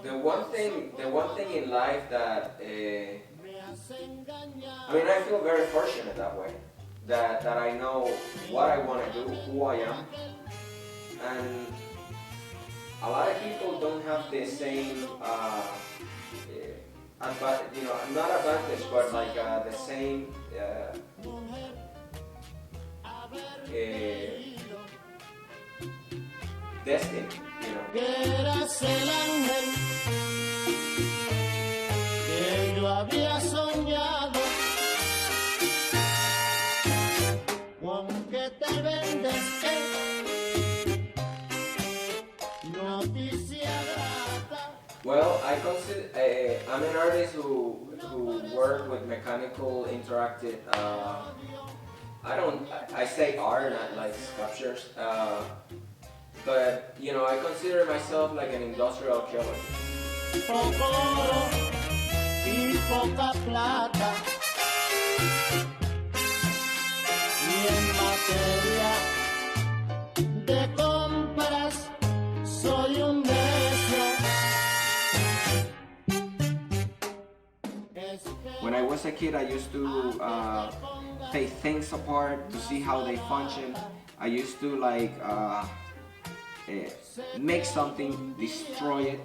the one thing in life that I mean, I feel very fortunate that way. That I know what I want to do, who I am, and a lot of people don't have the same, not advantage, but like the same destiny, you know. Eras el ángel que yo había soñado, con que te vendes, noticia grata. Well, I consider I'm an artist who work with mechanical interactive. I say art, not like sculptures. But you know, I consider myself like an industrial archaeologist. Poco oro y poca plata, y en materia de compras soy un necio. When I was a kid, I used to take things apart to see how they function. I used to like make something, destroy it.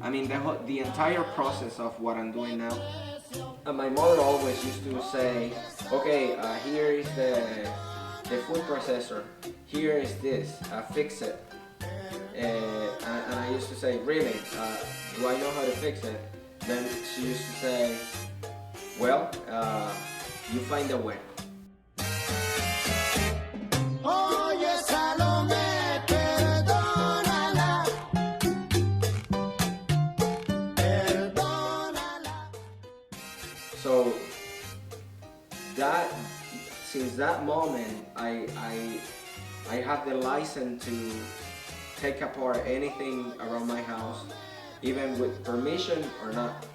I mean, the entire process of what I'm doing now. And my mother always used to say, okay, here is the food processor. Here is this, fix it. And I used to say, really, do I know how to fix it? Then she used to say, well, you find a way. Oye, Salomé, perdónala, perdónala. So since that moment, I have the license to take apart anything around my house, even with permission or not.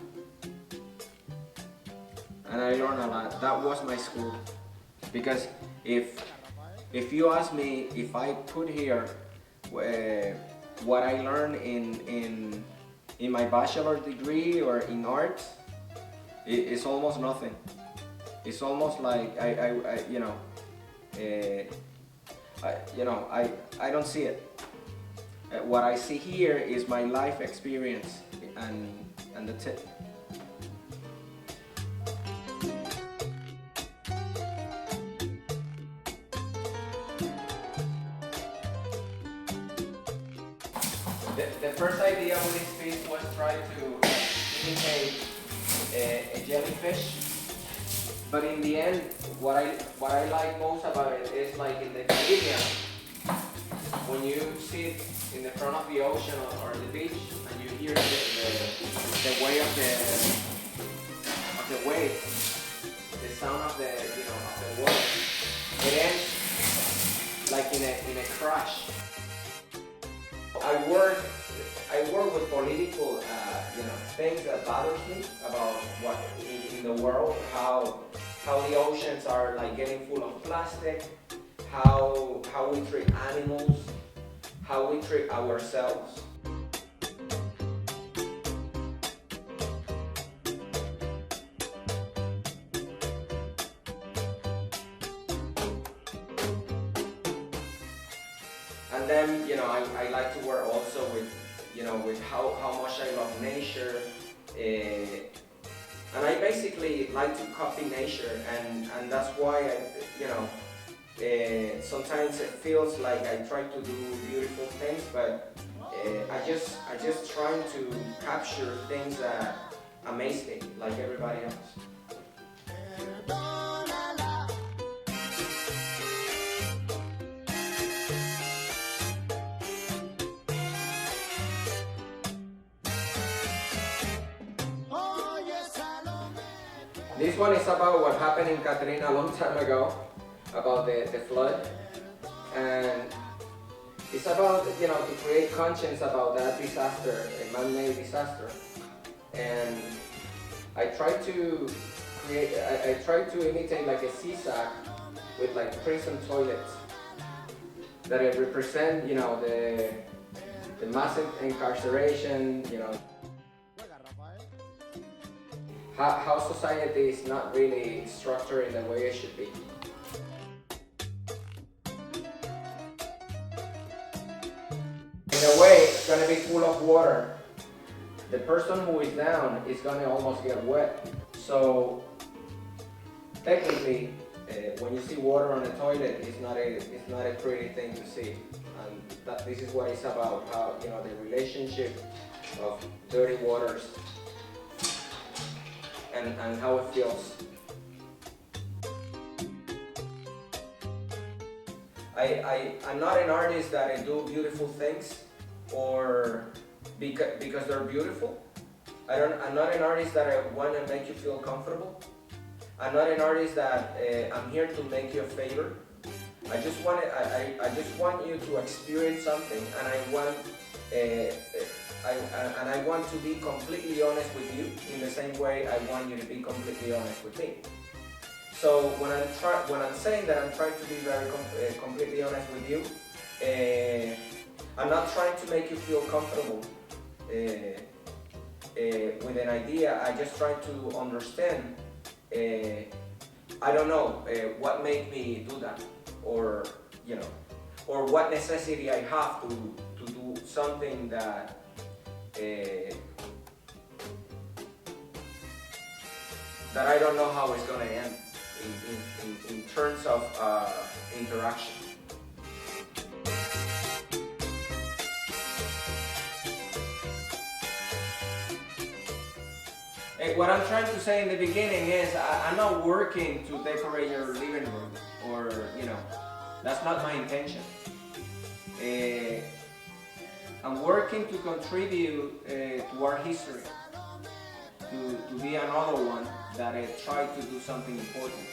And I learned a lot. That was my school. Because if you ask me if I put here what I learned in my bachelor degree or in art, it's almost nothing. It's almost like I don't see it. What I see here is my life experience, and that's it. The first idea with this piece was try to imitate a jellyfish, but in the end, what I like most about it is like in the Caribbean, when you sit in the front of the ocean or the beach and you hear the way of the waves, the sound of the water, it ends like in a crash. I work with political things that bothers me about what in the world, how the oceans are like getting full of plastic, how we treat animals, how we treat ourselves. And then, I like to work also with how much I love nature, and I basically like to copy nature, and that's why sometimes it feels like I try to do beautiful things, but I just try to capture things that amaze me, like everybody else. This one is about what happened in Katrina a long time ago, about the flood, and it's about to create conscience about that disaster, a man-made disaster. And I try to imitate like a seesaw with like prison toilets that represent the massive incarceration, you know, how society is not really structured in the way it should be. In a way, it's going to be full of water. The person who is down is going to almost get wet. So technically, when you see water on a toilet, it's not a pretty thing to see. And this is what it's about, how, you know, the relationship of dirty waters and how it feels. I'm not an artist that I do beautiful things or because they're beautiful. I'm not an artist that I want to make you feel comfortable. I'm not an artist that I'm here to make you a favor. I just want you to experience something, and I want to be completely honest with you in the same way I want you to be completely honest with me. So when I'm saying that I'm trying to be very completely honest with you, I'm not trying to make you feel comfortable with an idea. I just try to understand. I don't know what made me do that, or you know, or what necessity I have to do something that that I don't know how it's gonna end in terms of interaction. What I'm trying to say in the beginning is I'm not working to decorate your living room, or you know, that's not my intention. I'm working to contribute to our history, to be another one that tried to do something important.